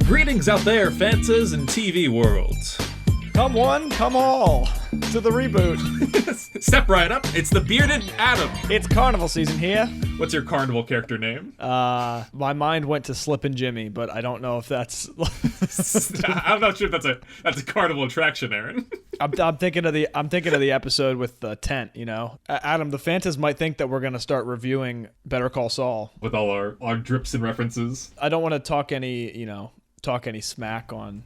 Greetings out there, fantas and TV worlds. Come one, come all to the reboot. Step right up, it's the bearded Adam. It's carnival season here. What's your carnival character name? My mind went to Slippin' Jimmy, but I don't know if that's. I'm not sure if that's a carnival attraction, Aaron. I'm thinking of the episode with the tent. You know, Adam, the Fantas might think that we're gonna start reviewing Better Call Saul With all our drips and references. I don't want to talk any smack on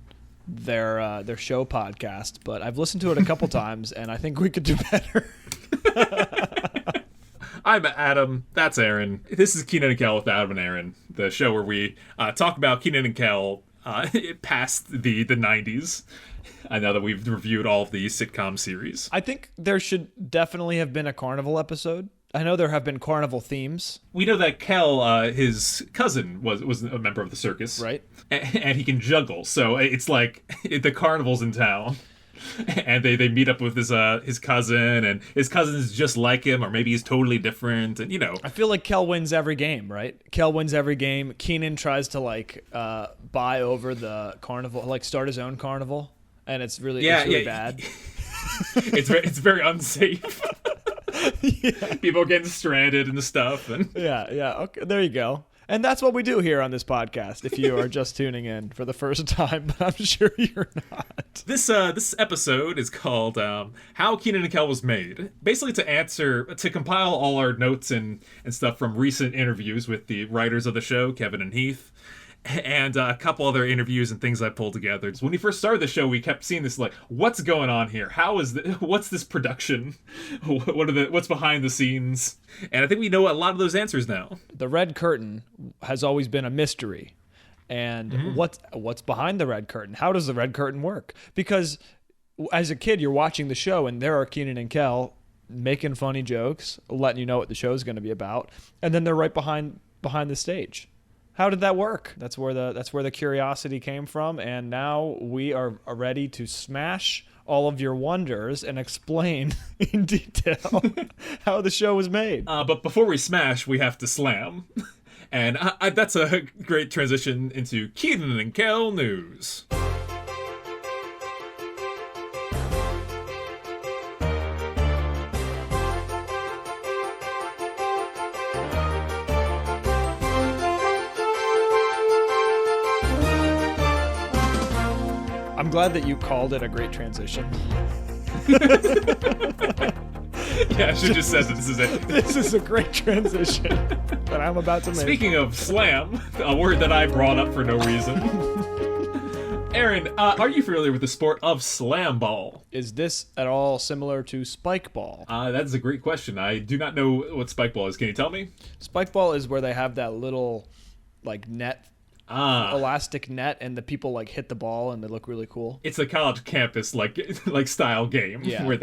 their show podcast, but I've listened to it a couple times, and I think we could do better. I'm Adam. That's Aaron. This is Kenan Kel with Adam and Aaron, the show where we talk about Kenan and Kel past the 90s. I know that we've reviewed all of the sitcom series. I think there should definitely have been a carnival episode. I know there have been carnival themes. We know that Kel, his cousin, was a member of the circus. Right. And he can juggle. So it's like the carnival's in town. And they meet up with his cousin, and his cousin's just like him, or maybe he's totally different, and I feel like Kel wins every game, right? Kel wins every game. Kenan tries to buy over the carnival, start his own carnival, and it's really bad. it's very unsafe. Yeah. People getting stranded and stuff, and yeah. Okay, there you go. And that's what we do here on this podcast, if you are just tuning in for the first time, but I'm sure you're not. This episode is called How Kenan Kel Was Made. Basically to compile all our notes and stuff from recent interviews with the writers of the show, Kevin and Heath, and a couple other interviews and things I pulled together. So when we first started the show, we kept seeing this, what's going on here? What's this production? What's behind the scenes? And I think we know a lot of those answers now. The red curtain has always been a mystery. And what's behind the red curtain? How does the red curtain work? Because as a kid, you're watching the show, and there are Kenan and Kel making funny jokes, letting you know what the show is going to be about, and then they're right behind the stage. How did that work? That's where the curiosity came from, and now we are ready to smash all of your wonders and explain in detail how the show was made. But before we smash, we have to slam. And that's a great transition into Kenan and Kel news. I'm glad that you called it a great transition. Yeah, I should just said that this is it. This is a great transition that I'm about to make. Speaking of slam, a word that I brought up for no reason. Aaron, are you familiar with the sport of slam ball? Is this at all similar to spike ball? That's a great question. I do not know what spike ball is. Can you tell me? Spike ball is where they have that little net. Elastic net, and the people hit the ball and they look really cool. It's a college campus style game, yeah. Where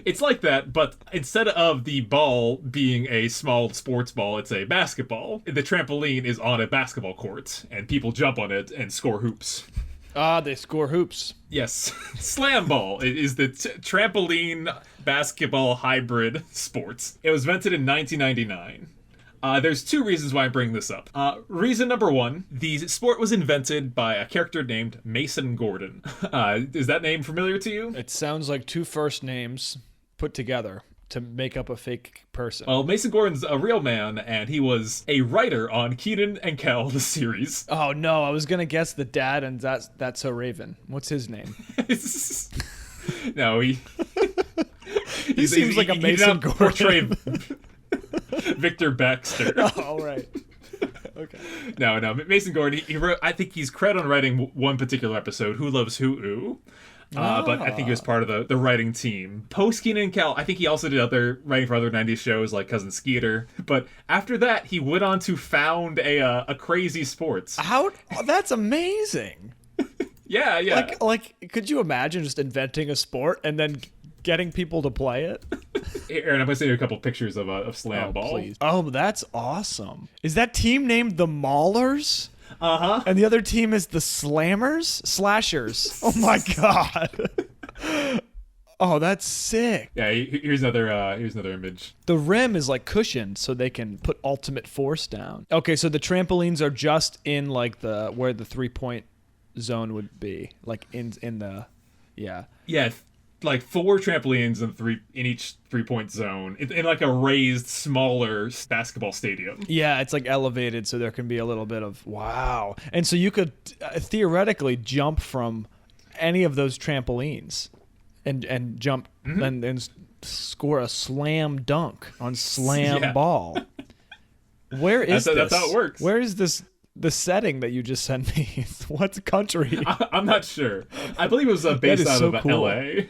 it's like that, but instead of the ball being a small sports ball, it's a basketball. The trampoline is on a basketball court, and people jump on it and score hoops. They score hoops. Yes, slam ball is the trampoline basketball hybrid sports. It was invented in 1999. There's two reasons why I bring this up. Reason number one, the sport was invented by a character named Mason Gordon. Is that name familiar to you? It sounds like two first names put together to make up a fake person. Well, Mason Gordon's a real man, and he was a writer on Kenan and Kel, the series. Oh, no, I was going to guess the dad, and that's So Raven. What's his name? No, he seems like a Mason Gordon. Portray Victor Baxter. Oh, right. Okay. No. Mason Gordon, he wrote, I think he's credited on writing one particular episode, Who Loves Who. But I think he was part of the writing team. Post Kenan and Kel, I think he also did other writing for other 90s shows like Cousin Skeeter. But after that, he went on to found a crazy sports. That's amazing. Yeah. Could you imagine just inventing a sport and then getting people to play it? Aaron, I'm going to send you a couple pictures of slam ball. Please. Oh, that's awesome. Is that team named the Maulers? Uh-huh. And the other team is the Slashers. Oh my god. Oh, that's sick. Yeah, here's another image. The rim is cushioned so they can put ultimate force down. Okay, so the trampolines are just in where the 3-point zone would be, like in the, yeah. Yeah, like 4 trampolines in each 3-point zone in like a raised, smaller basketball stadium. Yeah, it's like elevated, so there can be a little bit of wow. And so you could theoretically jump from any of those trampolines and jump and score a slam dunk on slam ball. Where is this? That's how it works. Where is this? The setting that you just sent me, what country? I'm not sure. I believe it was based out of cool. LA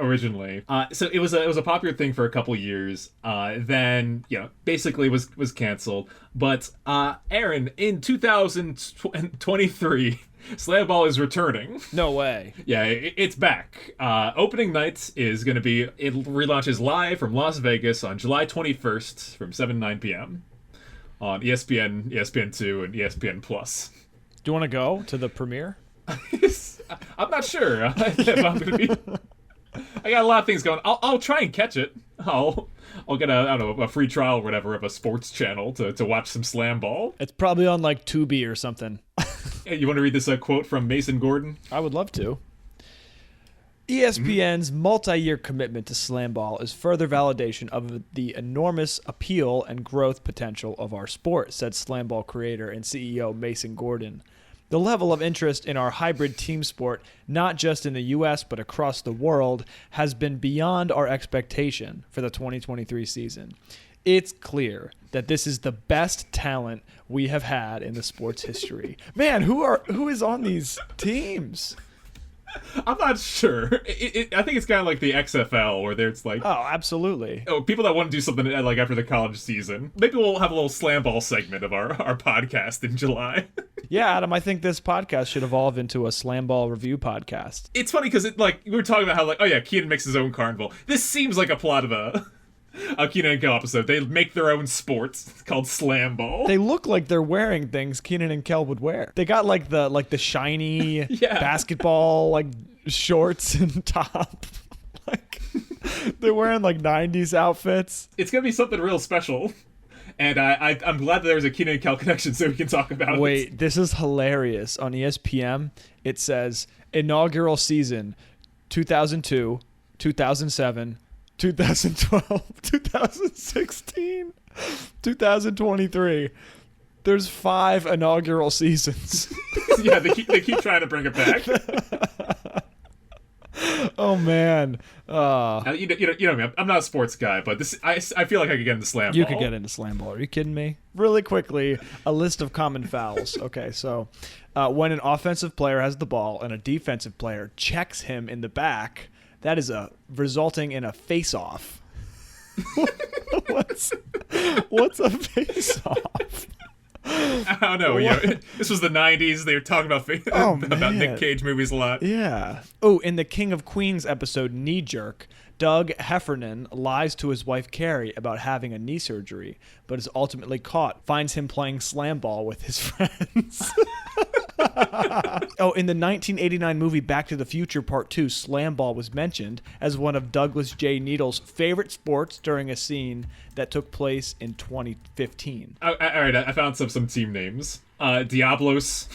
originally. So it was a popular thing for a couple years. Then basically was canceled. But Aaron, in 2023, Slam Ball is returning. No way. Yeah, it's back. Opening night is going to be, it relaunches live from Las Vegas on July 21st from 7 to 9 p.m. on ESPN, ESPN2, and ESPN Plus. Do you want to go to the premiere? I'm not sure if I'm going to be. I got a lot of things going. I'll try and catch it. I'll get a free trial or whatever of a sports channel to watch some Slam Ball. It's probably on like Tubi or something. Hey, you want to read this quote from Mason Gordon? I would love to. ESPN's multi-year commitment to Slam Ball is further validation of the enormous appeal and growth potential of our sport, said Slam Ball creator and CEO Mason Gordon. The level of interest in our hybrid team sport, not just in the U.S. but across the world, has been beyond our expectation for the 2023 season. It's clear that this is the best talent we have had in the sport's history. Man, who is on these teams? I'm not sure. I think it's kind of like the XFL, where there's like, oh, absolutely. Oh, people that want to do something like after the college season. Maybe we'll have a little Slam Ball segment of our podcast in July. Yeah, Adam, I think this podcast should evolve into a Slam Ball review podcast. It's funny because we were talking about how Kenan makes his own carnival. This seems like a plot of a Kenan and Kel episode. They make their own sports called Slam Ball. They look like they're wearing things Kenan and Kel would wear. They got like the shiny basketball like shorts and top. Like they're wearing like 90s outfits. It's gonna be something real special. And I'm glad that there was a Kenan and Kel connection so we can talk about it. Wait, this is hilarious. On ESPN, it says inaugural season 2002, 2007, 2012, 2016, 2023. There's 5 inaugural seasons. Yeah, they keep trying to bring it back. Oh man. You know me. I'm not a sports guy, but I feel like I could get into Slam Ball. You could get into Slam Ball. Are you kidding me? Really quickly, a list of common fouls. Okay, so when an offensive player has the ball and a defensive player checks him in the back, that is resulting in a face-off. What's a face-off? I don't know. This was the 90s. They were talking about Nick Cage movies a lot. Yeah. Oh, in the King of Queens episode Knee Jerk, Doug Heffernan lies to his wife Carrie about having a knee surgery, but is ultimately caught, finds him playing Slam Ball with his friends. Oh, in the 1989 movie Back to the Future Part 2, Slam Ball was mentioned as one of Douglas J. Needle's favorite sports during a scene that took place in 2015. All right, I found some team names. Diablos,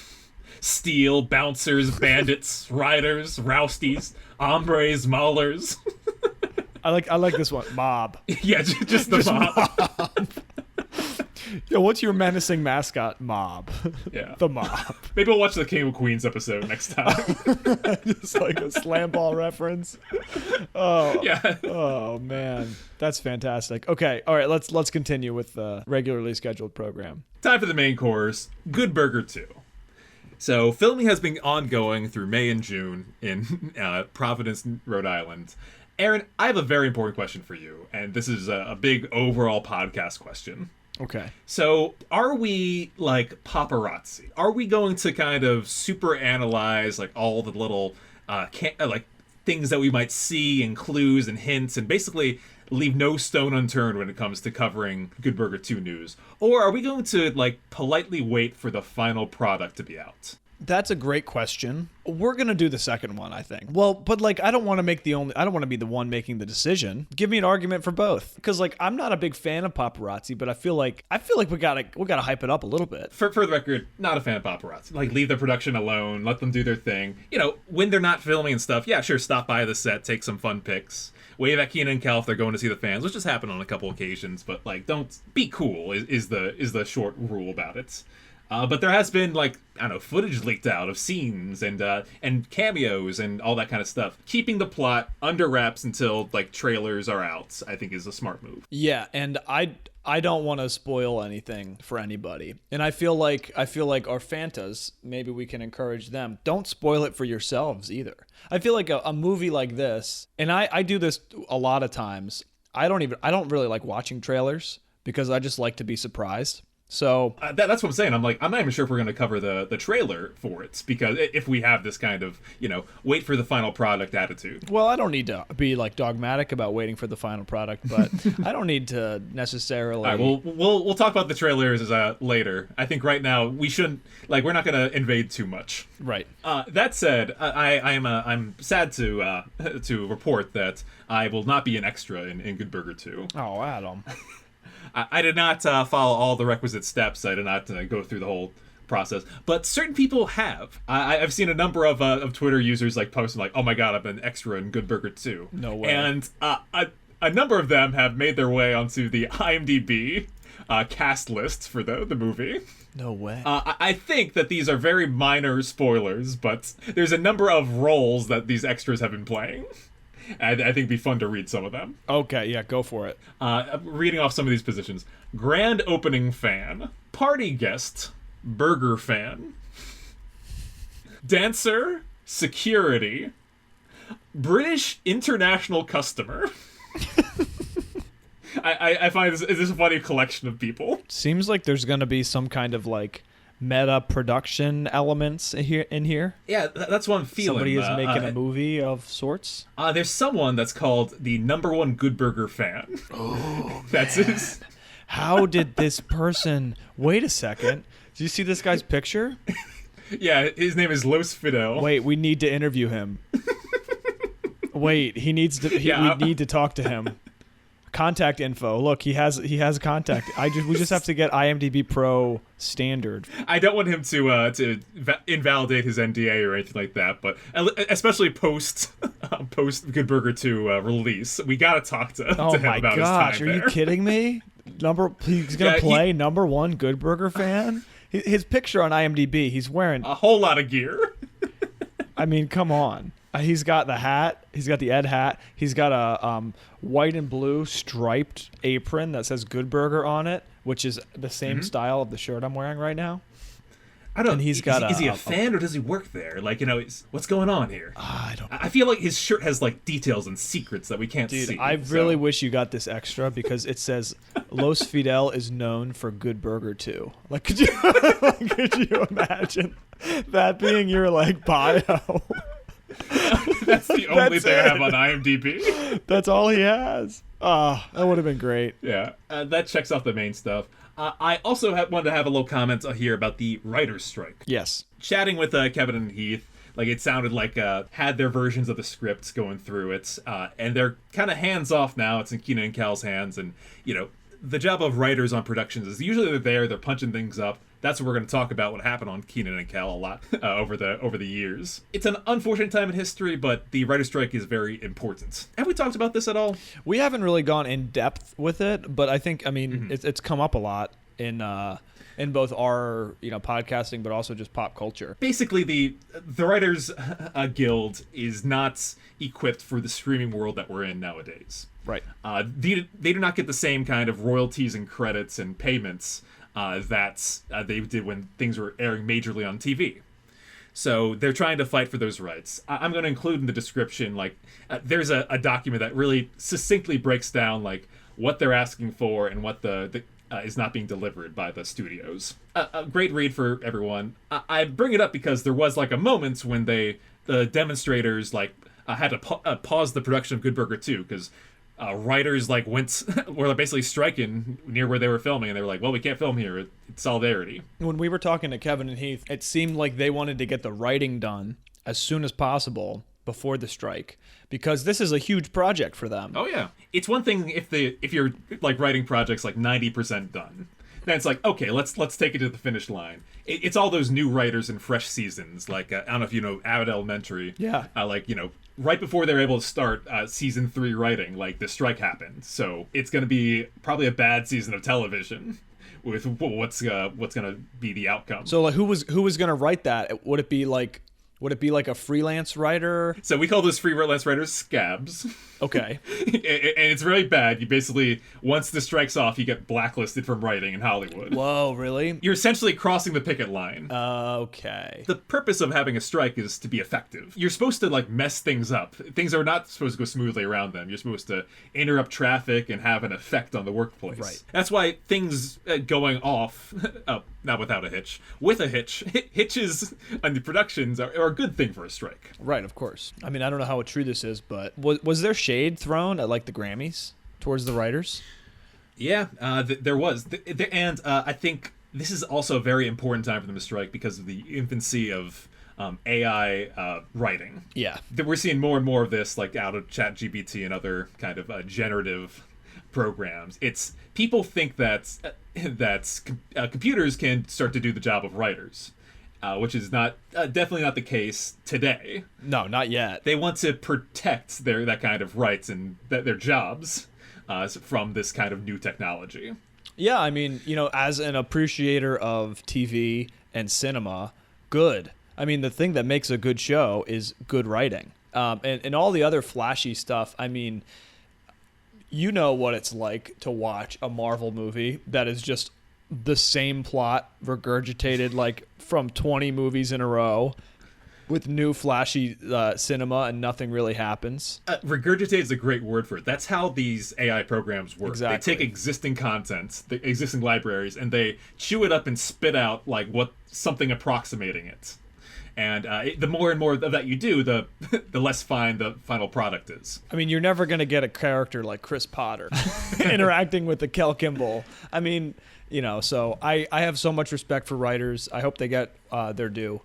Steel, Bouncers, Bandits, Riders, Rousties, Hombres, Maulers. I like this one. Mob. Yeah, just the mob. Yo, what's your menacing mascot? Mob. Yeah. The mob. Maybe we'll watch the King of Queens episode next time. Just like a Slam Ball reference. Oh. Yeah. Oh man. That's fantastic. Okay, all right, let's continue with the regularly scheduled program. Time for the main course, Good Burger 2. So, filming has been ongoing through May and June in Providence, Rhode Island. Aaron, I have a very important question for you, and this is a big overall podcast question. Okay. So, are we like paparazzi? Are we going to kind of super analyze like all the little things that we might see and clues and hints and basically leave no stone unturned when it comes to covering Good Burger 2 news? Or are we going to like politely wait for the final product to be out? That's a great question. We're going to do the second one, I think. Well, but like I don't want to be the one making the decision. Give me an argument for both. Cuz like I'm not a big fan of paparazzi, but I feel like we got to hype it up a little bit. For the record, not a fan of paparazzi. Like, leave the production alone, let them do their thing. You know, when they're not filming and stuff, yeah, sure, stop by the set, take some fun pics. Wave at Kenan and Kel if they're going to see the fans, which has happened on a couple occasions, but like, don't be cool is the short rule about it. But there has been, like, I don't know, footage leaked out of scenes and cameos and all that kind of stuff. Keeping the plot under wraps until, like, trailers are out, I think, is a smart move. Yeah, and I don't want to spoil anything for anybody. And I feel like our Fantas, maybe we can encourage them. Don't spoil it for yourselves either. I feel like a movie like this, and I do this a lot of times. I don't really like watching trailers because I just like to be surprised. So that's what I'm saying. I'm not even sure if we're going to cover the trailer for it, because if we have this kind of, wait for the final product attitude. Well, I don't need to be like dogmatic about waiting for the final product, but I don't need to necessarily. All right, we'll talk about the trailers later. I think right now we shouldn't, we're not going to invade too much. Right. That said, I'm sad to report that I will not be an extra in Good Burger 2. Oh, Adam. I did not follow all the requisite steps. I did not go through the whole process, but certain people have. I've seen a number of Twitter users posting oh my god, I'm an extra in Good Burger 2. No way. And a number of them have made their way onto the IMDb cast list for the movie. No way. I think that these are very minor spoilers, but there's a number of roles that these extras have been playing. I think it'd be fun to read some of them. Okay, yeah, go for it. Reading off some of these positions. Grand opening fan. Party guest. Burger fan. Dancer. Security. British international customer. I find this is a funny collection of people. Seems like there's going to be some kind of meta production elements in here. Yeah, that's what I'm feeling. Somebody is making a movie of sorts. There's someone that's called the #1 Good Burger fan. Oh, that's man. his. How did this person? Wait a second. Do you see this guy's picture? Yeah, his name is Los Fidel. Wait, we need to interview him. Wait, he needs to. We need to talk to him. Contact info. Look, he has a contact. We just have to get IMDb Pro standard. I don't want him to invalidate his NDA or anything like that, but especially post Good Burger 2 release, we gotta talk to him about his time there. Oh my gosh, are you kidding me? He's gonna play #1 Good Burger fan. His picture on IMDb, he's wearing a whole lot of gear. I mean, come on. He's got the hat. He's got the Ed hat. He's got a white and blue striped apron that says Good Burger on it, which is the same style of the shirt I'm wearing right now. I don't. And he's got is he a fan or does he work there? What's going on here? I don't. I feel like his shirt has details and secrets that we can't see. Dude, I really wish you got this extra because it says Los Fidel is known for Good Burger 2. Could you imagine that being your bio? That's the only thing I have on IMDb. That's all he has. That would have been great. Yeah, that checks off the main stuff. I also wanted to have a little comment here about the writer's strike. Yes. Chatting with Kevin and Heath, it sounded like had their versions of the scripts going through it, and they're kind of hands off now. It's in Kenan and Kel's hands, and the job of writers on productions is usually they're punching things up. That's what we're going to talk about, what happened on Kenan and Kel a lot over the years. It's an unfortunate time in history, but the writer's strike is very important. Have we talked about this at all? We haven't really gone in depth with it, but I think, it's come up a lot in both our podcasting, but also just pop culture. Basically, the Writers Guild is not equipped for the streaming world that we're in nowadays. Right. They do not get the same kind of royalties and credits and payments that they did when things were airing majorly on TV. So they're trying to fight for those rights. I'm going to include in the description, there's a document that really succinctly breaks down, what they're asking for and what the is not being delivered by the studios. A great read for everyone. I bring it up because there was, a moment when the demonstrators, had to pause the production of Good Burger 2, because writers like went were basically striking near where they were filming, and they were like, well, we can't film here. It's solidarity. When we were talking to Kevin and Heath, it seemed like they wanted to get the writing done as soon as possible before the strike, because this is a huge project for them. Oh yeah, it's one thing if you're like writing projects like 90% done. Then it's like, okay, let's take it to the finish line. It's all those new writers and fresh seasons. Like I don't know if you know Abbott Elementary. Yeah. Like right before they're able to start season 3 writing, like the strike happened. So it's going to be probably a bad season of television with what's going to be the outcome. So like, who was going to write that? Would it be like a freelance writer? So we call those freelance writers scabs. Okay. And it's really bad. You basically, once the strike's off, you get blacklisted from writing in Hollywood. Whoa, really? You're essentially crossing the picket line. Okay. The purpose of having a strike is to be effective. You're supposed to like mess things up. Things are not supposed to go smoothly around them. You're supposed to interrupt traffic and have an effect on the workplace. Right. That's why things going off, not without a hitch, with a hitch, hitches on the productions are a good thing for a strike. Right, of course. I mean, I don't know how true this is, but was there shade thrown at like the Grammys towards the writers? Yeah, there was. And I think this is also a very important time for them to strike because of the infancy of AI writing. Yeah. We're seeing more and more of this like out of ChatGPT and other kind of generative programs. It's people think that computers can start to do the job of writers. Which is not definitely not the case today. No, not yet. They want to protect that kind of rights and their jobs from this kind of new technology. Yeah, I mean, as an appreciator of TV and cinema, good. I mean, the thing that makes a good show is good writing. And all the other flashy stuff, I mean, you know what it's like to watch a Marvel movie that is just the same plot regurgitated like from 20 movies in a row with new flashy cinema, and nothing really happens. Regurgitate is a great word for it. That's how these AI programs work. Exactly. They take existing content, the existing libraries, and they chew it up and spit out like something approximating it. And the more and more of that you do, the less fine the final product is. I mean, you're never going to get a character like Chris Potter interacting with the Kel Kimball. I mean, so I have so much respect for writers. I hope they get their due.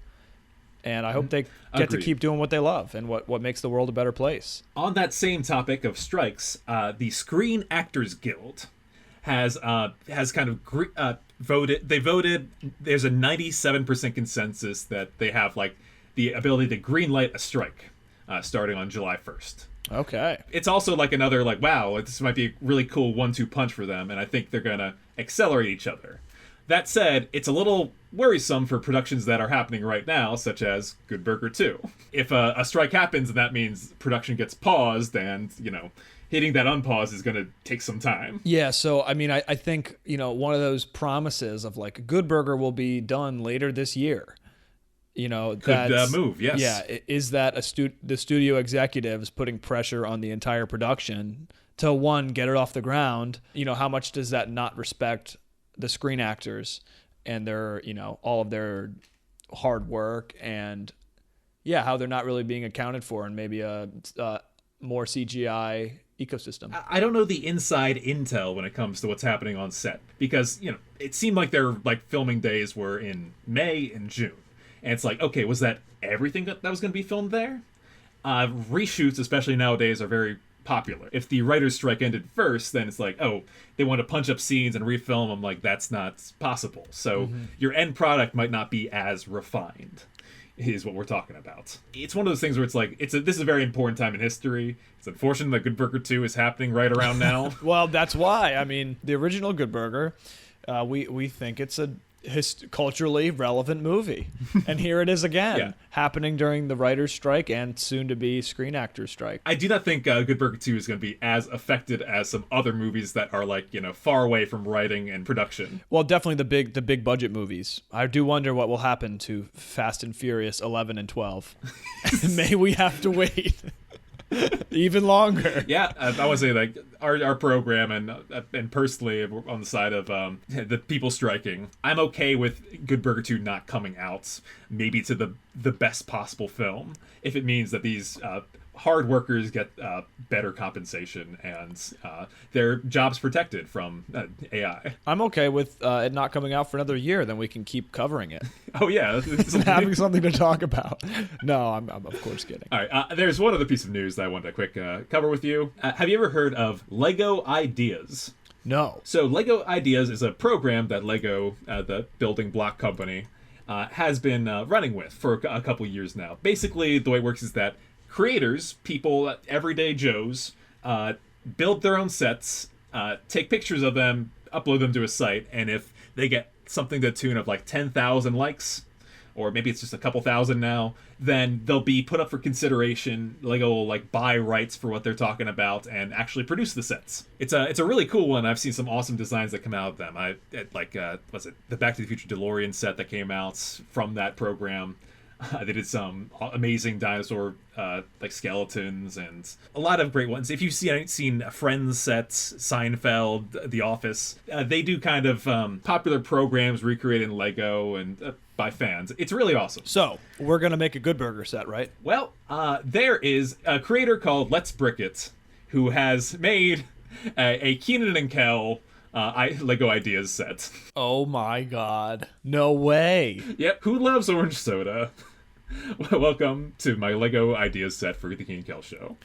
And I hope they get to keep doing what they love and what makes the world a better place. On that same topic of strikes, the Screen Actors Guild has kind of voted. They voted. There's a 97% consensus that they have like the ability to greenlight a strike starting on July 1st. Okay. It's also like another like, wow, this might be a really cool 1-2 punch for them, and I think they're gonna accelerate each other. That said, it's a little worrisome for productions that are happening right now, such as Good Burger 2. If a strike happens, and that means production gets paused, and hitting that unpause is going to take some time. Yeah, so I mean, I think one of those promises of like Good Burger will be done later this year. Good move, yes. Yeah, is that the studio executives putting pressure on the entire production to one, get it off the ground? How much does that not respect the screen actors and their all of their hard work, and how they're not really being accounted for, and maybe a more CGI ecosystem. I don't know the inside intel when it comes to what's happening on set, because it seemed like their like filming days were in May and June, and it's like, okay, was that everything that was going to be filmed there? Reshoots, especially nowadays, are very popular. If the writer's strike ended first, then it's like, oh, they want to punch up scenes and refilm them. Like, that's not possible. So your end product might not be as refined, is what we're talking about. It's one of those things where it's like, this is a very important time in history. It's unfortunate that Good Burger 2 is happening right around now. Well, that's why. I mean, the original Good Burger, we think it's a culturally relevant movie. And here it is again, happening during the writer's strike and soon to be Screen Actors strike. I do not think Good Burger 2 is going to be as affected as some other movies that are like, far away from writing and production. Well, definitely the big budget movies. I do wonder what will happen to Fast and Furious 11 and 12. May we have to wait even longer. Yeah, I want to say like our program and personally on the side of the people striking, I'm okay with Good Burger 2 not coming out maybe to the best possible film if it means that these hard workers get better compensation and their jobs protected from AI. I'm okay with it not coming out for another year. Then we can keep covering it. Oh yeah, And having something to talk about. No, I'm of course kidding. All right, there's one other piece of news that I wanted to quick cover with you. Have you ever heard of LEGO Ideas? No. So LEGO Ideas is a program that LEGO, the building block company, has been running with for a couple years now. Basically, the way it works is that creators, people, everyday Joes, build their own sets, take pictures of them, upload them to a site, and if they get something to the tune of like 10,000 likes, or maybe it's just a couple thousand now, then they'll be put up for consideration. LEGO will like buy rights for what they're talking about and actually produce the sets. It's a really cool one. I've seen some awesome designs that come out of them. Was it the Back to the Future DeLorean set that came out from that program? They did some amazing dinosaur like skeletons and a lot of great ones. If you've seen Friends sets, Seinfeld, The Office, they do kind of popular programs recreated in Lego and by fans. It's really awesome. So we're gonna make a Good Burger set, right? Well, there is a creator called Let's Brick It who has made a Kenan and Kel Lego Ideas set. Oh my God! No way. Yep. Who loves orange soda? Welcome to my Lego Ideas set for the Kenan Kel Show.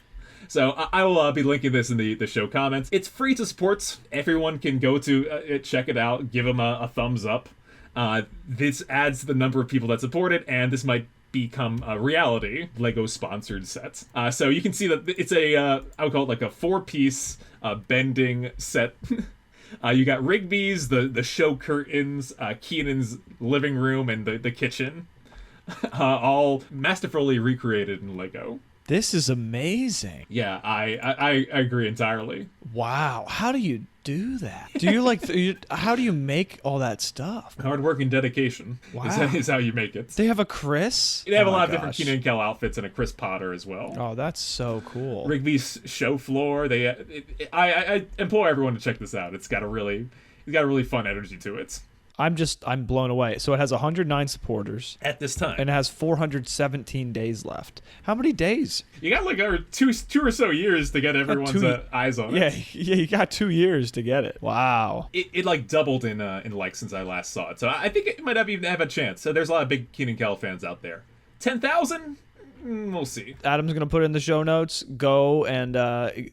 So I will be linking this in the show comments. It's free to support. Everyone can go to check it out. Give them a thumbs up. This adds the number of people that support it, and this might become a reality Lego sponsored set. So you can see that it's I would call it like a 4-piece bending set. You got Rigby's, the show curtains, Kenan's living room, and the kitchen. All masterfully recreated in Lego. This is amazing. Yeah, I agree entirely. Wow. How do you do that? Do you how do you make all that stuff? Hard work and dedication is how you make it. They have a Chris? They have a lot of different Kenan Kel outfits and a Chris Potter as well. Oh, that's so cool. Rigby's show floor. I implore everyone to check this out. It's got a really fun energy to it. I'm blown away. So it has 109 supporters at this time, and it has 417 days left. How many days? You got like two or so years to get everyone's eyes on it. Yeah, you got 2 years to get it. Wow. It like doubled in likes since I last saw it. So I think it might even have a chance. So there's a lot of big Kenan Kel fans out there. 10,000. We'll see. Adam's going to put it in the show notes. Go and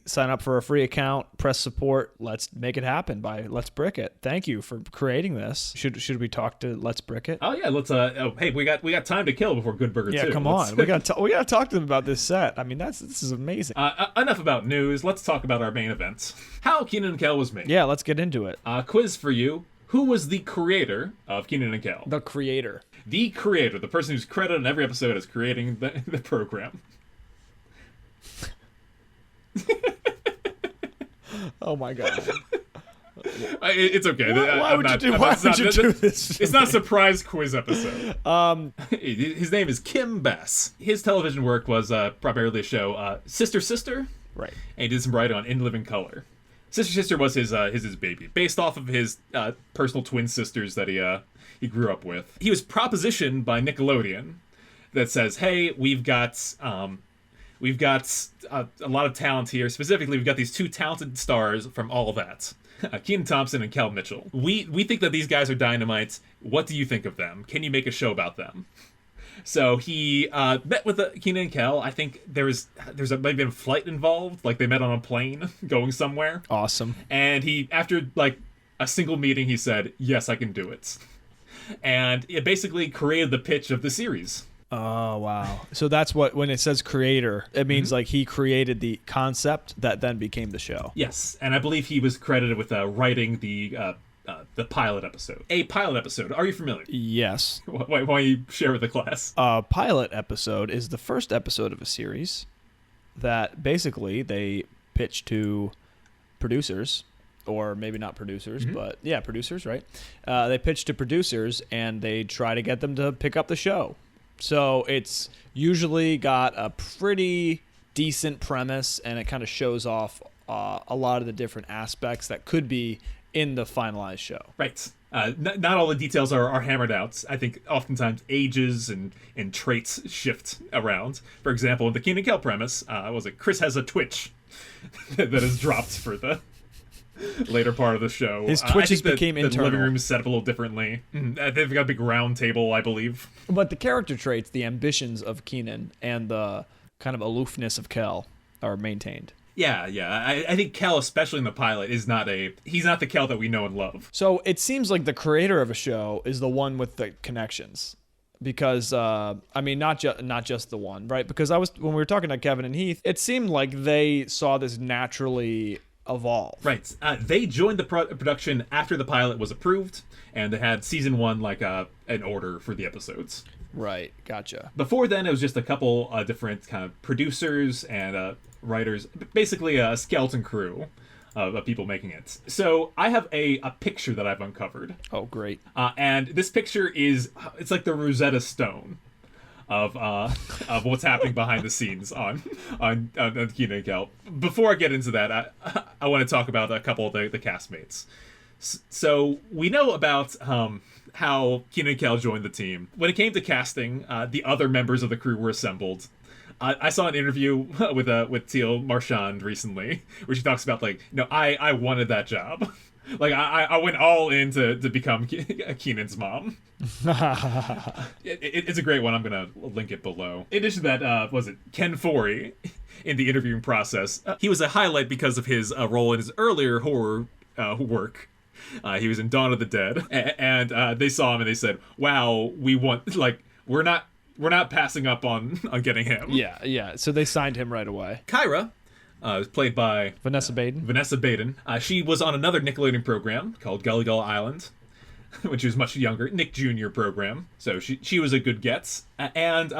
sign up for a free account. Press support. Let's make it happen by Let's Brick It. Thank you for creating this. Should we talk to Let's Brick It? Oh yeah, let's. Hey, we got time to kill before Good Burger 2. Yeah, come on. We got to talk to them about this set. I mean, this is amazing. Enough about news. Let's talk about our main event. How Kenan Kel Was Made. Yeah, let's get into it. Quiz for you. Who was the creator of Kenan and Kel? The creator. The creator, the person who's credited in every episode as creating the program. Oh my God. It's okay. Why would you do this? It's not a surprise quiz episode. His name is Kim Bass. His television work was primarily a show Sister Sister. Right. And he did some writing on In Living Color. Sister Sister was his baby, based off of his personal twin sisters that he grew up with. He was propositioned by Nickelodeon that says, "Hey, we've got a lot of talent here. Specifically, we've got these two talented stars from All That, Kenan Thompson and Kel Mitchell. We think that these guys are dynamite. What do you think of them? Can you make a show about them?" So he met with Kenan and Kel. I think there's maybe a flight involved. Like they met on a plane going somewhere. Awesome. And he, after like a single meeting, he said, "Yes, I can do it." And it basically created the pitch of the series. Oh, wow. So that's what, when it says creator, it means like he created the concept that then became the show. Yes. And I believe he was credited with writing the pilot episode. A pilot episode. Are you familiar? Yes. Why don't you share with the class? A pilot episode is the first episode of a series that basically they pitch to producers, or maybe not producers, but yeah, producers, right? They pitch to producers and they try to get them to pick up the show. So it's usually got a pretty decent premise and it kind of shows off a lot of the different aspects that could be in the finalized show. Right. Not all the details are hammered out. I think oftentimes ages and traits shift around. For example, in the Kenan Kel premise, was it Chris has a twitch that is dropped for the later part of the show. His twitches became the internal. living room is set up a little differently. They've got a big round table, I believe. But the character traits, the ambitions of Kenan, and the kind of aloofness of Kel are maintained. Yeah. I think Kel, especially in the pilot, he's not the Kel that we know and love. So it seems like the creator of a show is the one with the connections. Because not just the one, right? Because when we were talking to Kevin and Heath, it seemed like they saw this naturally evolve. Right. They joined the production after the pilot was approved, and they had season 1 like an order for the episodes. Right. Gotcha. Before then, it was just a couple different kind of producers and writers, basically a skeleton crew of people making it. So I have a picture that I've uncovered. Oh, great. And this picture it's like the Rosetta Stone of what's happening behind the scenes on Kenan and Kel. Before I get into that, I want to talk about a couple of the castmates. So we know about how Kenan and Kel joined the team. When it came to casting, the other members of the crew were assembled. I saw an interview with Teal Marchand recently, where she talks about I wanted that job. I went all in to become Kenan's mom. It's a great one. I'm going to link it below. In addition to that, was it Ken Foree in the interviewing process? He was a highlight because of his role in his earlier horror work. He was in Dawn of the Dead. And they saw him and they said, wow, we're not passing up on getting him. Yeah. So they signed him right away. Kyra was played by Vanessa Baden. She was on another Nickelodeon program called Gully Gull Island when she was much younger, Nick Jr. program. So she was a good get. And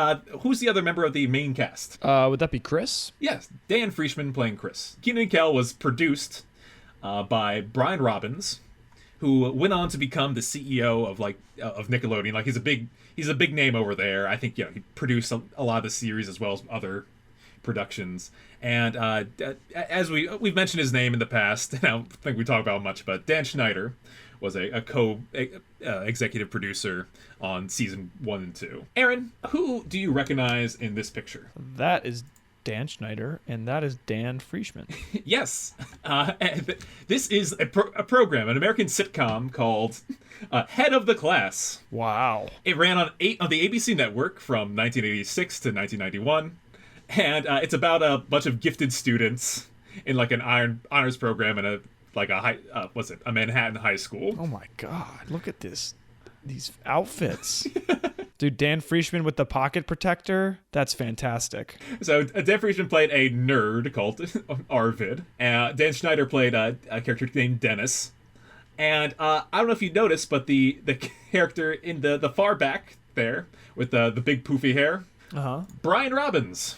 who's the other member of the main cast? Would that be Chris? Yes, Dan Frischman playing Chris. Kenan Kel was produced by Brian Robbins, who went on to become the CEO of Nickelodeon. He's a big name over there. I think he produced a lot of the series as well as other productions. And as we've mentioned his name in the past, and I don't think we talk about it much, but Dan Schneider was a co-executive producer on season 1 and 2. Aaron, who do you recognize in this picture? That is Dan Schneider, and that is Dan Frischman. Yes. This is a program, an American sitcom called Head of the Class. Wow. It ran on the ABC network from 1986 to 1991, and it's about a bunch of gifted students in an honors program in a Manhattan high school. Oh my God! Look at these outfits. Dude, Dan Frischman with the pocket protector. That's fantastic. So Dan Frischman played a nerd called Arvid. Dan Schneider played a character named Dennis. And I don't know if you noticed, but the character in the far back there with the big poofy hair, Brian Robbins.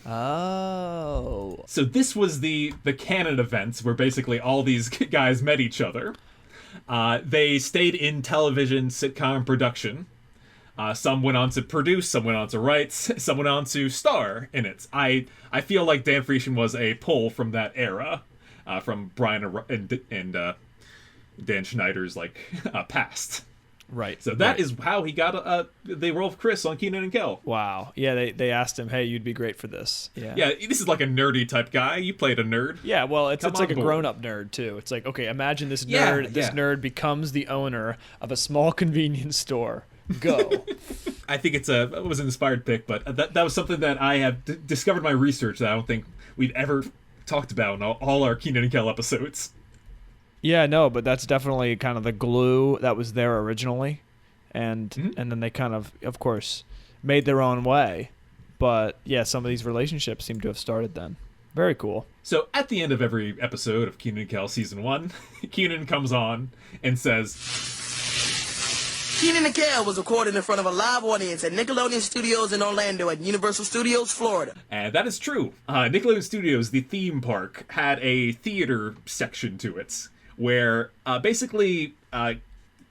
Oh. So this was the canon event where basically all these guys met each other. They stayed in television sitcom production. Some went on to produce, some went on to write, some went on to star in it. I feel like Dan Frischman was a pull from that era, from Brian and Dan Schneider's past. Right. So that is how he got the role of Chris on Kenan and Kel. Wow. Yeah, they asked him, hey, you'd be great for this. Yeah, this is like a nerdy type guy. You played a nerd. Yeah, well, it's like a grown-up nerd, too. It's like, okay, imagine this nerd. This nerd becomes the owner of a small convenience store. Go. I think it was an inspired pick, but that was something that I have discovered in my research that I don't think we've ever talked about in all our Kenan and Kel episodes. Yeah, no, but that's definitely kind of the glue that was there originally, and then they kind of course, made their own way. But yeah, some of these relationships seem to have started then. Very cool. So at the end of every episode of Kenan and Kel Season 1, Kenan comes on and says, Kenan Kel was recorded in front of a live audience at Nickelodeon Studios in Orlando at Universal Studios, Florida. And that is true. Nickelodeon Studios, the theme park, had a theater section to it, where basically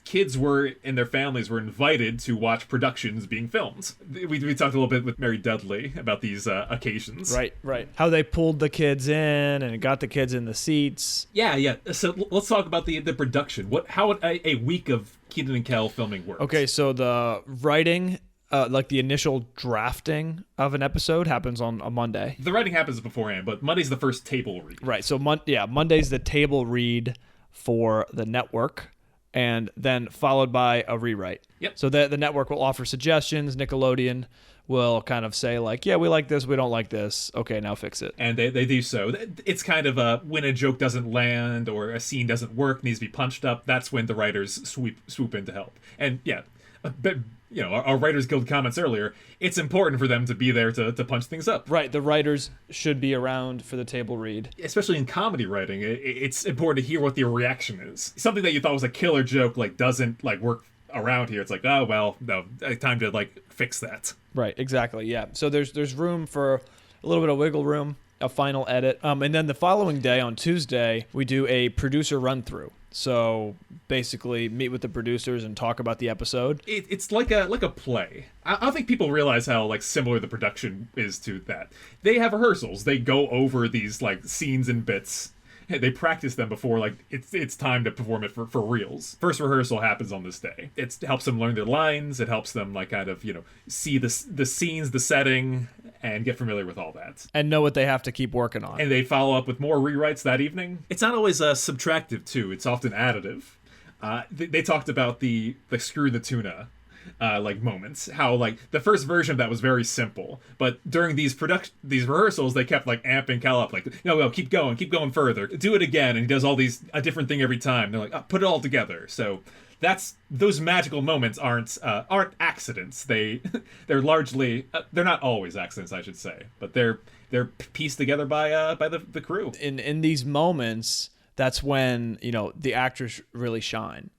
kids were and their families were invited to watch productions being filmed. We talked a little bit with Mary Dudley about these occasions. Right. How they pulled the kids in and got the kids in the seats. Yeah. So let's talk about the production. How would a week of Kenan and Kel filming work? Okay, so the writing, like the initial drafting of an episode happens on a Monday. The writing happens beforehand, but Monday's the first table read. Right, so Monday's the table read for the network, and then followed by a rewrite. Yep. So the network will offer suggestions. Nickelodeon will kind of say like, yeah, we like this, we don't like this. Okay, now fix it. And they do so. It's kind of when a joke doesn't land or a scene doesn't work, needs to be punched up, that's when the writers swoop in to help. And yeah, but our Writers Guild comments earlier, it's important for them to be there to punch things up. Right, the writers should be around for the table read. Especially in comedy writing, it's important to hear what their reaction is. Something that you thought was a killer joke doesn't work around here. It's like, oh well, no, time to fix that. Right, exactly. Yeah. So there's room for a little bit of wiggle room, a final edit. And then the following day on Tuesday, we do a producer run through. So basically meet with the producers and talk about the episode. It's like a play. I don't think people realize how similar the production is to that. They have rehearsals. They go over these scenes and bits. They practice them before it's time to perform it for reals. First rehearsal happens on this day. It helps them learn their lines. It helps them see the scenes, the setting, and get familiar with all that. And know what they have to keep working on. And they follow up with more rewrites that evening. It's not always subtractive too. It's often additive. They talked about the screw the tuna moments, how the first version of that was very simple, but during these rehearsals they kept amping Cal up, no, keep going further, do it again, and he does a different thing every time. They're put it all together. So those magical moments aren't accidents. They're largely they're not always accidents, I should say, but they're pieced together by the crew. In these moments, that's when the actors really shine.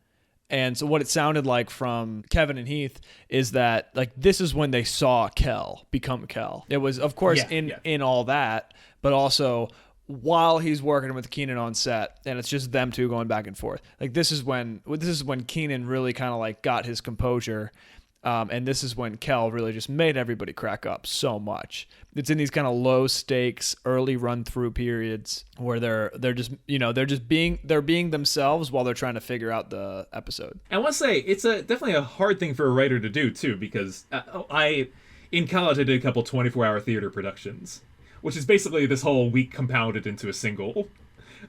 And so what it sounded like from Kevin and Heath is that this is when they saw Kel become Kel. It was, of course, in all that, but also while he's working with Kenan on set, and it's just them two going back and forth. This is when Kenan really kind of got his composure. And this is when Kel really just made everybody crack up so much. It's in these kind of low stakes early run through periods where they're just being themselves while they're trying to figure out the episode. I want to say it's definitely a hard thing for a writer to do too, because in college I did a couple 24-hour theater productions, which is basically this whole week compounded into a single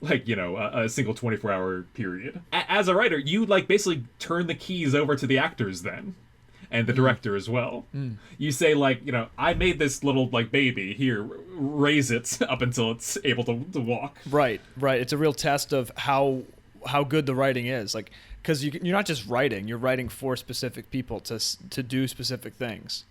a single 24-hour period. As a writer, you basically turn the keys over to the actors then. And the director as well. You say I made this little baby here, raise it up until it's able to walk. Right. It's a real test of how good the writing is, because you're not just writing; you're writing for specific people to do specific things.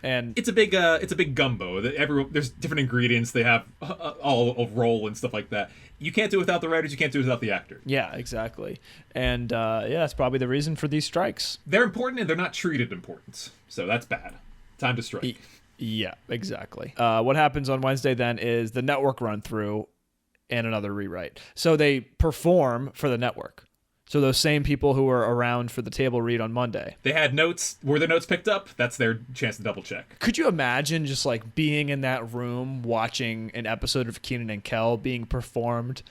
And it's a big gumbo. There's different ingredients. They have all a role and stuff like that. You can't do it without the writers. You can't do it without the actor. Yeah, exactly. And that's probably the reason for these strikes. They're important and they're not treated important. So that's bad. Time to strike. Yeah, exactly. What happens on Wednesday then is the network run through and another rewrite. So they perform for the network. So those same people who were around for the table read on Monday. They had notes. Were their notes picked up? That's their chance to double check. Could you imagine just being in that room watching an episode of Kenan and Kel being performed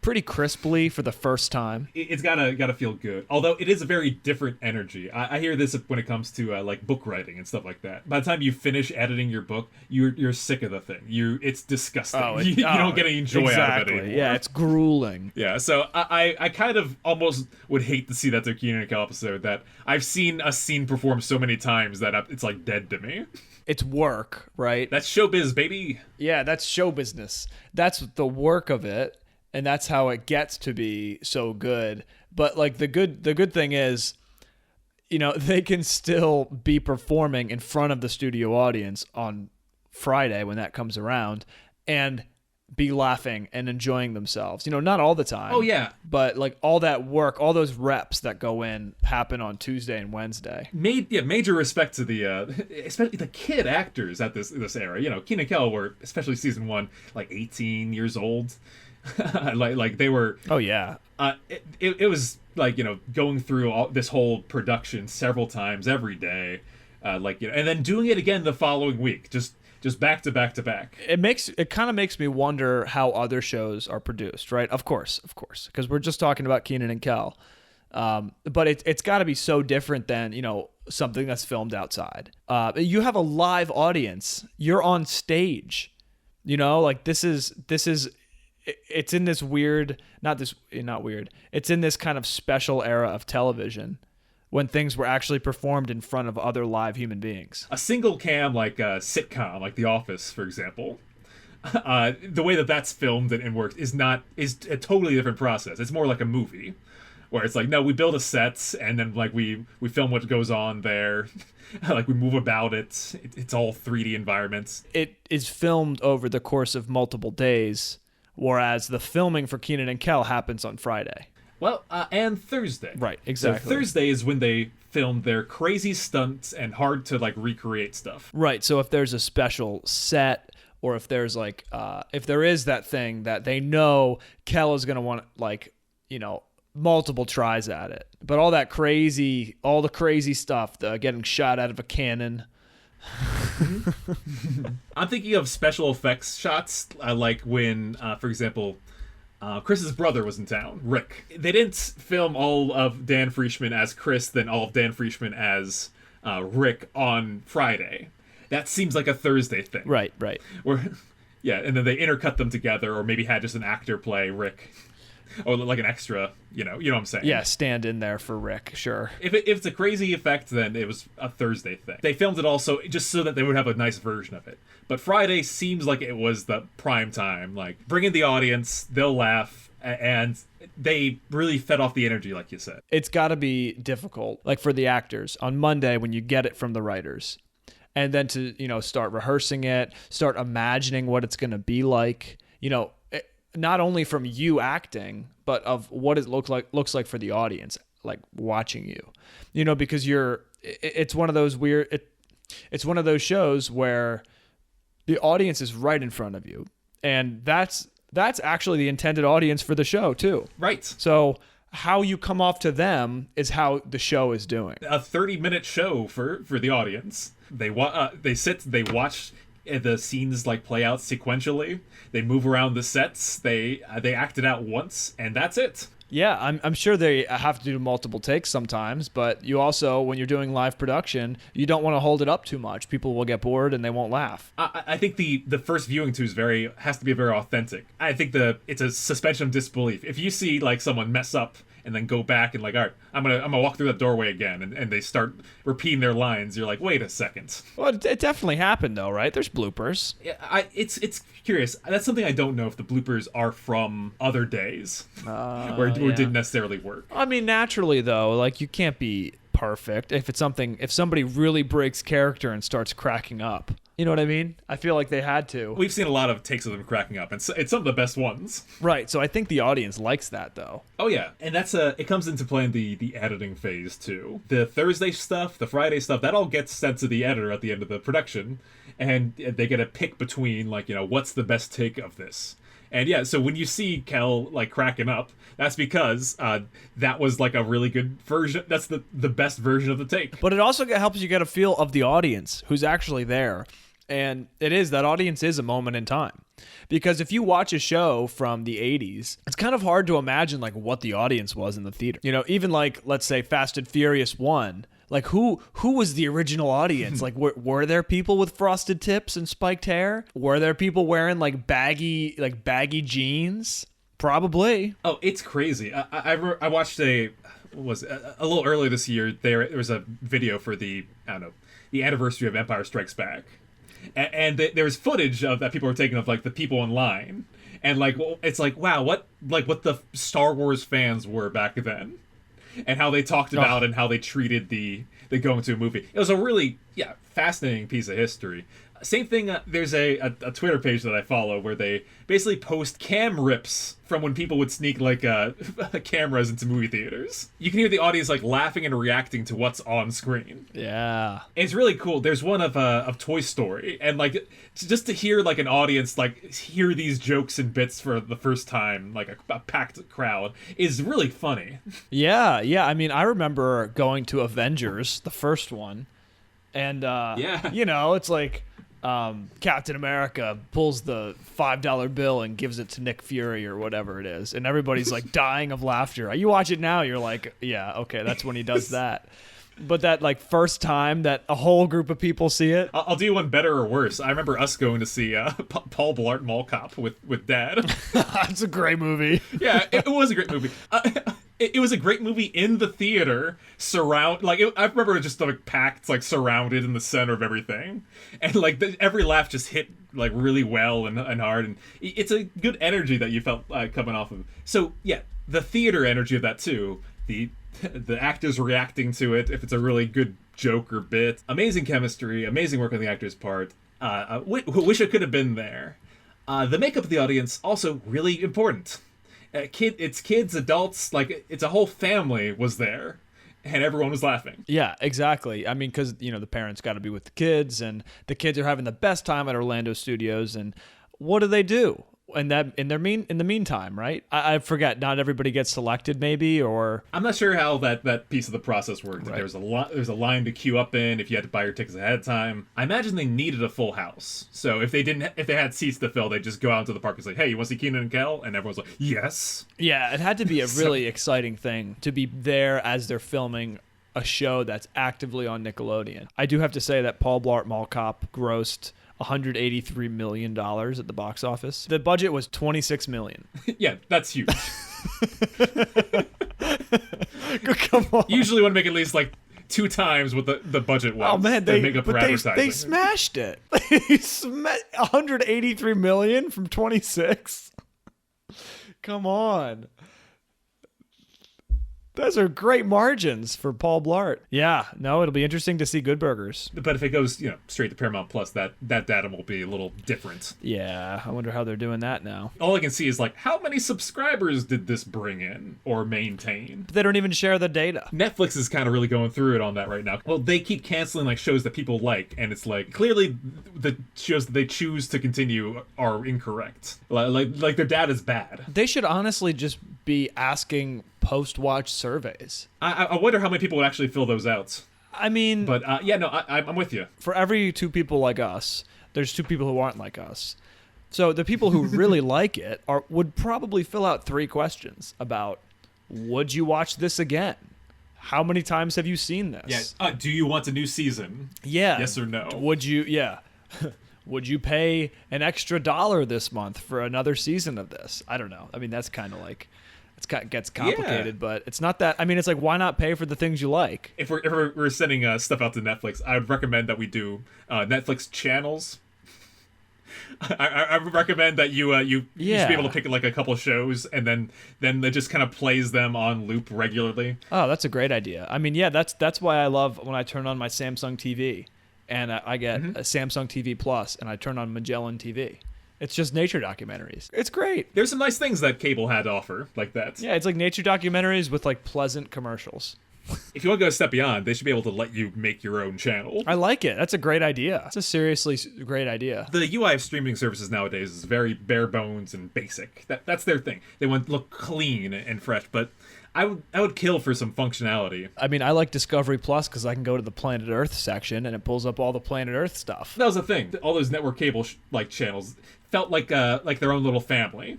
pretty crisply for the first time? It's gotta feel good. Although it is a very different energy. I hear this when it comes to book writing and stuff like that. By the time you finish editing your book, you're sick of the thing. It's disgusting. You don't get any joy out of it anymore. Yeah, it's grueling. Yeah, so I kind of almost would hate to see that to Kenan and Kel episode, that I've seen a scene performed so many times that it's dead to me. It's work, right? That's showbiz, baby. Yeah, that's show business. That's the work of it. And that's how it gets to be so good. But the good thing is, they can still be performing in front of the studio audience on Friday when that comes around and be laughing and enjoying themselves. Not all the time. Oh yeah. But all that work, all those reps that go in happen on Tuesday and Wednesday. Major respect to the especially the kid actors at this era. Kenan Kel were, especially season 1, 18 years old. like they were. Oh yeah. It was like, going through this whole production several times every day, and then doing it again the following week, just back to back to back. It kind of makes me wonder how other shows are produced, right? Of course, because we're just talking about Kenan and Kel, but it's got to be so different than something that's filmed outside. You have a live audience. You're on stage. Like this is. It's in this weird, not weird. It's in this kind of special era of television when things were actually performed in front of other live human beings. A single cam, like a sitcom, like The Office, for example, the way that's filmed and works is a totally different process. It's more like a movie, where it's like, no, we build a set and then like we film what goes on there, like we move about it. It's all 3D environments. It is filmed over the course of multiple days. Whereas the filming for Kenan and Kel happens on Friday. Well, and Thursday. Right, exactly. So Thursday is when they filmed their crazy stunts and hard to like recreate stuff. Right, so if there's a special set, or if there's like, if there is that thing that they know Kel is going to want, like, multiple tries at it. But all the crazy stuff, getting shot out of a cannon. I'm thinking of special effects shots, like when, for example, Chris's brother was in town, Rick. They didn't film all of Dan Friedman as Chris, then all of Dan Friedman as Rick on Friday. That seems like a Thursday thing. Right. Yeah, and then they intercut them together, or maybe had just an actor play Rick. Or like an extra, you know what I'm saying? Yeah, stand in there for Rick, sure. If it's a crazy effect, then it was a Thursday thing. They filmed it also just so that they would have a nice version of it. But Friday seems like it was the prime time. Like, bring in the audience, they'll laugh, and they really fed off the energy, like you said. It's got to be difficult, like for the actors, on Monday when you get it from the writers. And then to, start rehearsing it, start imagining what it's going to be like, not only from you acting, but of what it looks like for the audience, like watching you, because it's one of those it's one of those shows where the audience is right in front of you. And that's actually the intended audience for the show too. Right. So how you come off to them is how the show is doing. A 30-minute show for the audience. They watch the scenes like play out sequentially. They move around the sets. They act it out once, and that's it. Yeah, I'm sure they have to do multiple takes sometimes, but you also, when you're doing live production, you don't want to hold it up too much. People will get bored and they won't laugh. I think the first viewing too has to be very authentic. I think it's a suspension of disbelief. If you see like someone mess up and then go back and like, all right, I'm gonna walk through that doorway again, and they start repeating their lines, you're like, wait a second. Well, it definitely happened though, right? There's bloopers. Yeah, it's curious. That's something I don't know if the bloopers are from other days where it didn't necessarily work. I mean, naturally though, like you can't be perfect. If somebody really breaks character and starts cracking up. You know what I mean? I feel like they had to. We've seen a lot of takes of them cracking up, and it's some of the best ones. Right, so I think the audience likes that, though. Oh, yeah. And it comes into play in the editing phase, too. The Thursday stuff, the Friday stuff, that all gets sent to the editor at the end of the production, and they get a pick between, like, what's the best take of this? And yeah, so when you see Kel, like, cracking up, that's because that was, like, a really good version. That's the best version of the take. But it also helps you get a feel of the audience who's actually there. And that audience is a moment in time. Because if you watch a show from the 80s, it's kind of hard to imagine, like, what the audience was in the theater. Even, like, let's say Fast and Furious 1. Like, who was the original audience? Like, were there people with frosted tips and spiked hair? Were there people wearing, like, baggy jeans? Probably. Oh, it's crazy. I watched a little earlier this year. There was a video for the anniversary of Empire Strikes Back, and there was footage of that people were taking of like the people in line, and like it's like, wow, what the Star Wars fans were back then, and how they talked about and how they treated the going to a movie. It was a really fascinating piece of history. Same thing, there's a Twitter page that I follow where they basically post cam rips from when people would sneak like cameras into movie theaters. You can hear the audience like laughing and reacting to what's on screen. Yeah. It's really cool. There's one of Toy Story, and like just to hear like an audience like hear these jokes and bits for the first time, like a packed crowd, is really funny. Yeah. I mean, I remember going to Avengers, the first one, and you know, it's like Captain America pulls the $5 bill and gives it to Nick Fury or whatever it is, and everybody's like dying of laughter. You watch it now, you're like, yeah, okay, that's when he does that. But that like first time that a whole group of people see it, I'll do one better or worse. I remember us going to see Paul Blart Mall Cop with Dad. it's a great movie. Yeah, it was a great movie. It was a great movie in the theater. I remember it just like packed, like surrounded in the center of everything, and like every laugh just hit like really well and hard, and it's a good energy that you felt coming off of. So yeah, the theater energy of that too. The actors reacting to it, if it's a really good joke or bit. Amazing chemistry, amazing work on the actor's part. Wish I could have been there. The makeup of the audience, also really important. It's kids, adults, like it's a whole family was there. And everyone was laughing. Yeah, exactly. I mean, because, you know, the parents got to be with the kids, and the kids are having the best time at Orlando Studios. And what do? And that in the meantime, right? I forget. Not everybody gets selected, maybe, or I'm not sure how that piece of the process worked. Right. There's a line to queue up in if you had to buy your tickets ahead of time. I imagine they needed a full house. So if they had seats to fill, they'd just go out to the park and say, "Hey, you want to see Kenan and Kel?" And everyone's like, "Yes." Yeah, it had to be a really exciting thing to be there as they're filming a show that's actively on Nickelodeon. I do have to say that Paul Blart Mall Cop grossed $183 million at the box office. The budget was $26 million. Yeah, that's huge. Come on. Usually want to make at least like 2 times what the budget was. Oh man, they smashed it. They smashed $183 million from 26. Come on. Those are great margins for Paul Blart. Yeah, no, it'll be interesting to see Good Burgers. But if it goes, straight to Paramount Plus, that data will be a little different. Yeah, I wonder how they're doing that now. All I can see is like, how many subscribers did this bring in or maintain? They don't even share the data. Netflix is kind of really going through it on that right now. Well, they keep canceling like shows that people like, and it's like clearly the shows that they choose to continue are incorrect. Like their data's bad. They should honestly just be asking post-watch surveys. I wonder how many people would actually fill those out. I mean... But, I'm with you. For every 2 people like us, there's 2 people who aren't like us. So the people who really like it would probably fill out 3 questions about, would you watch this again? How many times have you seen this? Yeah. Do you want a new season? Yeah. Yes or no? Would you... Yeah. Would you pay an extra $1 this month for another season of this? I don't know. I mean, that's kind of like... It gets complicated, but it's not that. I mean, it's like, why not pay for the things you like? If we're sending stuff out to Netflix, I would recommend that we do Netflix channels. I would recommend that you should be able to pick like a couple of shows, and then it just kind of plays them on loop regularly. Oh, that's a great idea. I mean, yeah, that's why I love when I turn on my Samsung TV, and I get a Samsung TV Plus, and I turn on Magellan TV. It's just nature documentaries. It's great. There's some nice things that cable had to offer, like that. Yeah, it's like nature documentaries with like pleasant commercials. If you want to go a step beyond, they should be able to let you make your own channel. I like it. That's a great idea. It's a seriously great idea. The UI of streaming services nowadays is very bare bones and basic. That's their thing. They want to look clean and fresh, but I would kill for some functionality. I mean, I like Discovery Plus because I can go to the Planet Earth section and it pulls up all the Planet Earth stuff. That was the thing. All those network cable channels felt like their own little family.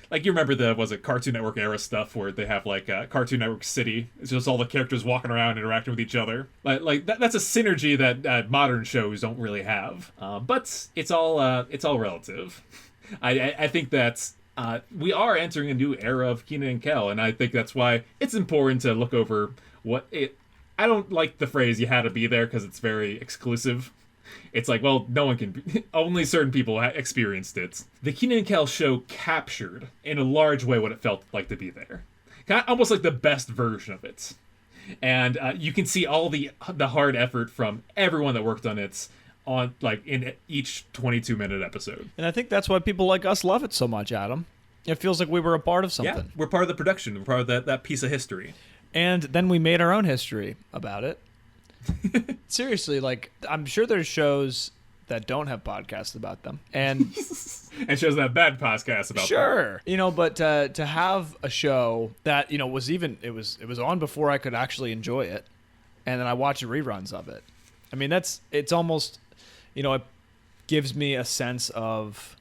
Like, you remember the Cartoon Network era stuff where they have like Cartoon Network City. It's just all the characters walking around interacting with each other. That's a synergy that modern shows don't really have. But it's all relative. I think that's. We are entering a new era of Kenan and Kel, and I think that's why it's important to look over I don't like the phrase "you had to be there" because it's very exclusive. It's like, well, no one can. Only certain people experienced it. The Kenan and Kel show captured in a large way what it felt like to be there. Kind of almost like the best version of it. and you can see all the hard effort from everyone that worked on it on like in each 22-minute episode. And I think that's why people like us love it so much, Adam. It feels like we were a part of something. Yeah, we're part of the production. We're part of that piece of history. And then we made our own history about it. Seriously, like, I'm sure there's shows that don't have podcasts about them. And and shows that bad podcasts about them. Sure. You know, but to have a show that, you know, was even, it was on before I could actually enjoy it. And then I watched reruns of it. I mean, it's almost, you know, it gives me a sense of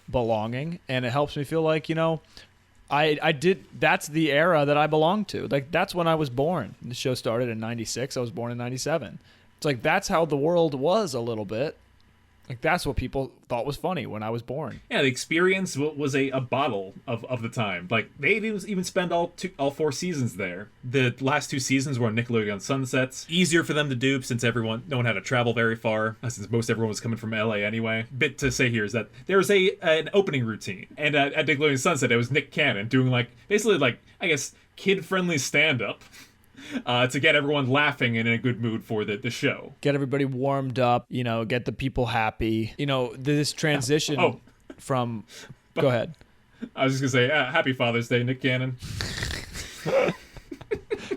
belonging, and it helps me feel like, you know, that's the era that I belong to. Like, that's when I was born. The show started in 96. I was born in 97. It's like, that's how the world was a little bit. Like, that's what people thought was funny when I was born. Yeah, the experience was a bottle of the time. Like, they didn't even spend all 4 seasons there. The last 2 seasons were on Nickelodeon Sunsets. Easier for them to do since no one had to travel very far, since most everyone was coming from LA anyway. Bit to say here is that there was an opening routine. And at Nickelodeon Sunset, it was Nick Cannon doing, like, basically, like, I guess, kid-friendly stand-up. To get everyone laughing and in a good mood for the show. Get everybody warmed up, you know, get the people happy. You know, this transition from... Go ahead. I was just going to say, Happy Father's Day, Nick Cannon.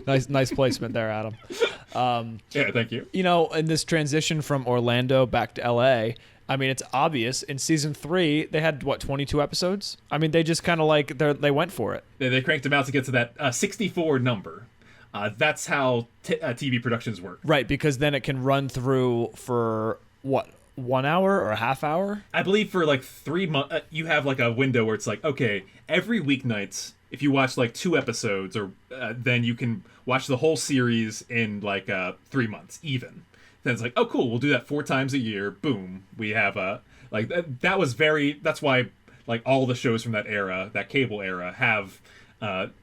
Nice placement there, Adam. Yeah, thank you. You know, in this transition from Orlando back to LA, I mean, it's obvious. In season 3, they had, 22 episodes? I mean, they just kind of like, they went for it. They cranked them out to get to that 64 number. That's how TV productions work. Right, because then it can run through for, 1 hour or a half hour? I believe for like 3 months, you have like a window where it's like, okay, every weeknight, if you watch like 2 episodes, or then you can watch the whole series in like 3 months, even. Then it's like, oh, cool, we'll do that 4 times a year. Boom. We have that's why like all the shows from that era, that cable era, have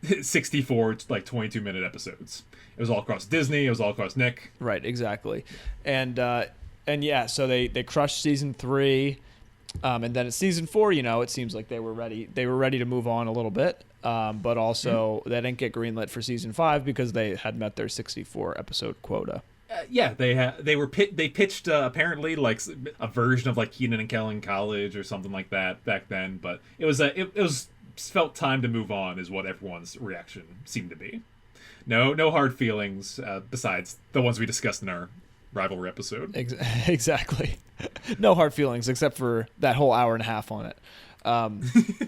64 like 22-minute episodes. It was all across Disney. It was all across Nick. Right, exactly. And yeah, so they crushed season 3, and then at season 4, you know, it seems like they were ready to move on a little bit, but also they didn't get greenlit for season 5 because they had met their 64 episode quota. Yeah, they pitched apparently like a version of like Kenan and Kel in college or something like that back then, but it was felt time to move on is what everyone's reaction seemed to be. No hard feelings besides the ones we discussed in our rivalry episode. Exactly. No hard feelings except for that whole hour and a half on it.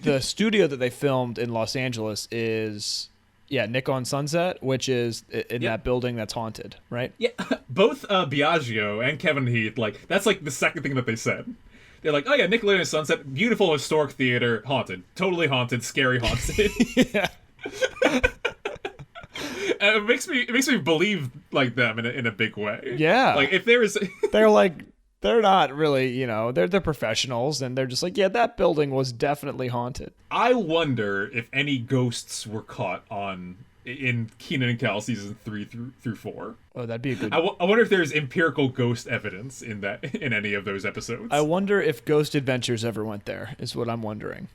The studio that they filmed in Los Angeles is Nick on Sunset, which is in that building that's haunted, right? Yeah. Both Biagio and Kevin Heath, like, that's like the second thing that they said. They're like, oh yeah, Nickelodeon Sunset, beautiful historic theater, haunted. Totally haunted, scary haunted. Yeah. And it makes me believe like them in a big way. Yeah. Like if there is they're not really, you know, they're professionals, and they're just like, yeah, that building was definitely haunted. I wonder if any ghosts were caught in Kenan and Kel season 3 through 4. Oh, that'd be a good. I wonder if there's empirical ghost evidence in any of those episodes. I wonder if Ghost Adventures ever went there. Is what I'm wondering.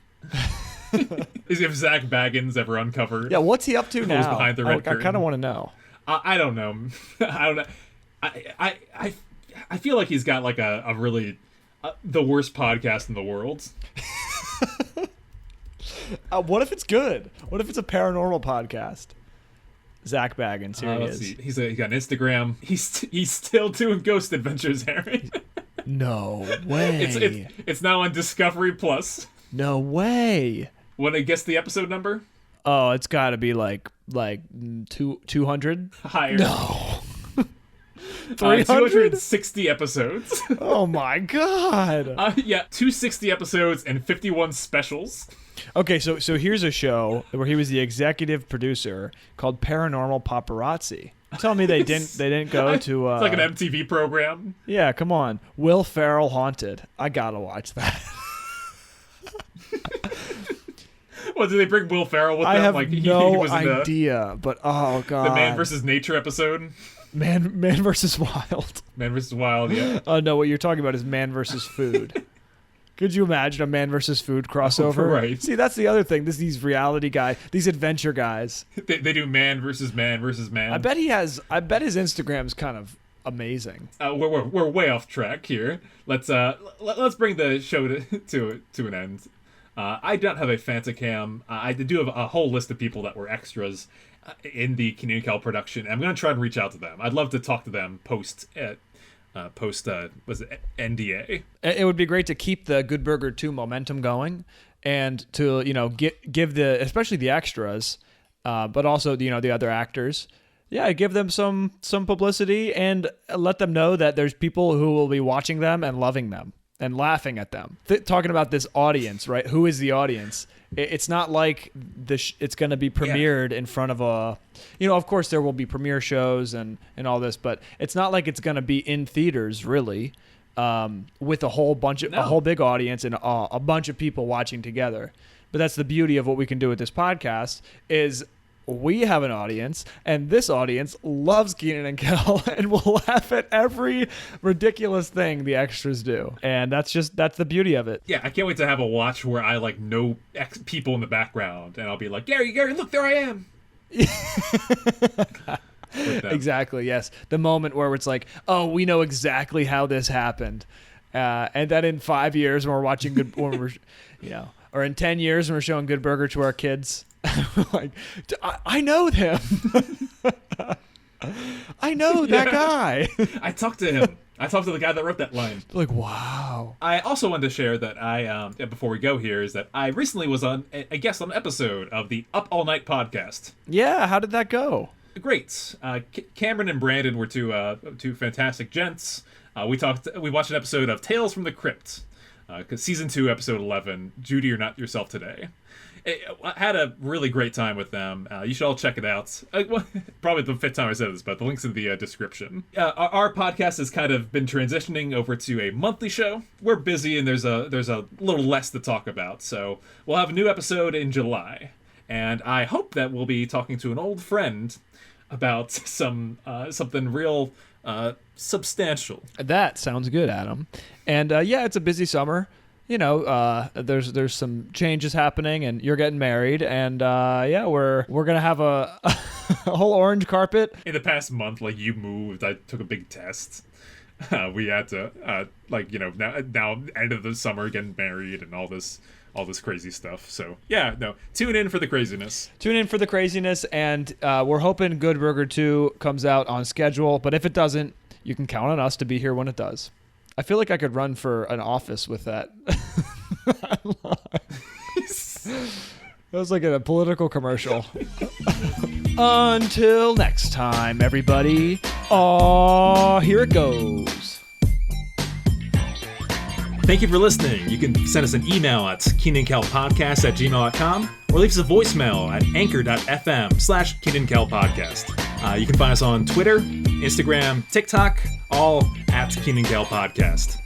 Is if Zach Baggins ever uncovered? Yeah, what's he up to now? Behind the red curtain? I kind of want to know. I don't know. I don't know. I feel like he's got like a really the worst podcast in the world. What if it's good? What if it's a paranormal podcast? Zach Baggins, here he is. See. He's got an Instagram. He's still doing Ghost Adventures, Harry. No way. It's now on Discovery Plus. No way. Want to guess the episode number? Oh, it's got to be like 200. Higher. No. 300? 260 episodes. Oh my god. 260 episodes and 51 specials. Okay, so here's a show where he was the executive producer called Paranormal Paparazzi. Tell me they didn't go to it's like an MTV program. Yeah, come on. Will Ferrell Haunted. I gotta watch that. Well, did they bring Will Ferrell with them? I have like, no he was idea, but oh god. The Man vs. Nature episode. Man versus Wild. Man vs. Wild, yeah. Oh no, what you're talking about is Man versus Food. Could you imagine a man versus food crossover? Right. See, that's the other thing. These reality guys, these adventure guys. They do man versus man versus man. I bet his Instagram's kind of amazing. We're way off track here. Let's bring the show to an end. I don't have a Fantacam. I do have a whole list of people that were extras in the Kenan Kel production. I'm going to try and reach out to them. I'd love to talk to them post was it NDA? It would be great to keep the Good Burger 2 momentum going, and to give the, especially the extras, but also the other actors, give them some publicity and let them know that there's people who will be watching them and loving them and laughing at them. Talking about this audience, right? Who is the audience? It's not like it's going to be premiered in front of of course there will be premiere shows and all this, but it's not like it's going to be in theaters really, with a whole big audience and a bunch of people watching together. But that's the beauty of what we can do with this podcast is we have an audience, and this audience loves Kenan and Kel and will laugh at every ridiculous thing the extras do. And that's the beauty of it. Yeah, I can't wait to have a watch where I know people in the background, and I'll be like, Gary, look, there I am. Exactly, yes. The moment where it's like, oh, we know exactly how this happened. And then in 5 years when we're watching or in 10 years when we're showing Good Burger to our kids, like, I know them. I know that guy. I talked to him. I talked to the guy that wrote that line. Like, wow. I also wanted to share that I, before we go here, is that I recently was on a guest on an episode of the Up All Night podcast. Yeah, how did that go? Great. Cameron and Brandon were two fantastic gents. We watched an episode of Tales from the Crypt, season 2, episode 11, Judy, You're Not Yourself Today. I had a really great time with them. You should all check it out. Probably the 5th time I said this, but the link's in the description. Our podcast has kind of been transitioning over to a monthly show. We're busy and there's a little less to talk about, so we'll have a new episode in July. And I hope that we'll be talking to an old friend about something real substantial. That sounds good, Adam. And it's a busy summer. There's some changes happening, and you're getting married, and we're gonna have a whole orange carpet. In the past month, you moved, I took a big test. We had to now end of the summer, getting married, and all this crazy stuff. So tune in for the craziness. And we're hoping Good Burger 2 comes out on schedule. But if it doesn't, you can count on us to be here when it does. I feel like I could run for an office with that. That was like a political commercial. Until next time, everybody. Here it goes. Thank you for listening. You can send us an email at KenanKelPodcast@gmail.com or leave us a voicemail at anchor.fm/KenanKelPodcast. You can find us on Twitter, Instagram, TikTok, all at Kenan Kel Podcast.